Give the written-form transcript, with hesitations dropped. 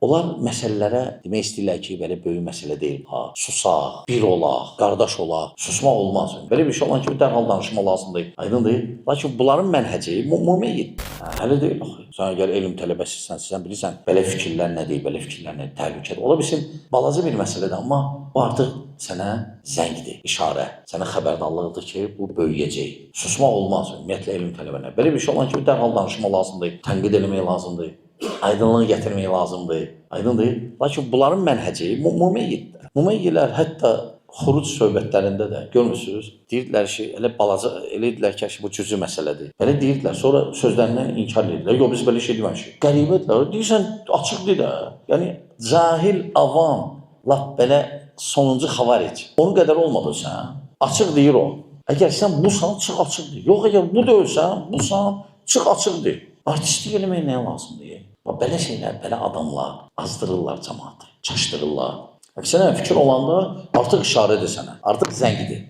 Onlar məsələlərə demək istəyirlər ki, belə böyük məsələ deyil. Ha, susaq, bir olaq, qardaş olaq, susmaq olmaz. Belə bir şey olan kimi dərhal danışmaq lazımdır. Aydındır? Lakin bunların mənhəci ümumi hələ deyil. Sən əgər elm tələbəsisən, sən bilirsən, belə fikirlər nədir, belə fikirlər nədir, təhlükədir. Ola bilsin, balaca bir məsələdir, amma bu artıq sənə zəngdir, işarə, sənə xəbərdarlıqdır ki, bu böyüyəcək. Susmaq olmaz, ümumiyyətlə elm tələbələr. Belə bir şey olan kimi dərhal danışmaq lazımdır, tənqid etmək lazımdır, aydınlıq gətirmək lazımdır. Aydındır? Lakin bunların mənhəci Mumeyilər hətta xuruc söhbətlərində də görmürsünüz, deyirdilər ki, elə balaca, elə dedilər ki, bu cüzi məsələdir. Belə deyirdilər, sonra sözlərindən inkar edirlər. Yox, biz belə şey deməmişik. Qəribədirlər, deyirsən, açıqdır da. Yəni, cahil, avam, laf belə sonuncu xavaric. Onun qədər olmadıysan, açıq deyir o. Əgər sən busan, çıx açıqdır. Yox, əgər bu deyilsən, busan, çıx açıqdır. Artistlik eləmək nəyə lazımdır? Belə şeylər, belə adamlar azdırırlar cəmaatı, çaşdırırlar. Əksinə fikir olanda artıq işarədir sənə, artıq zəngidir.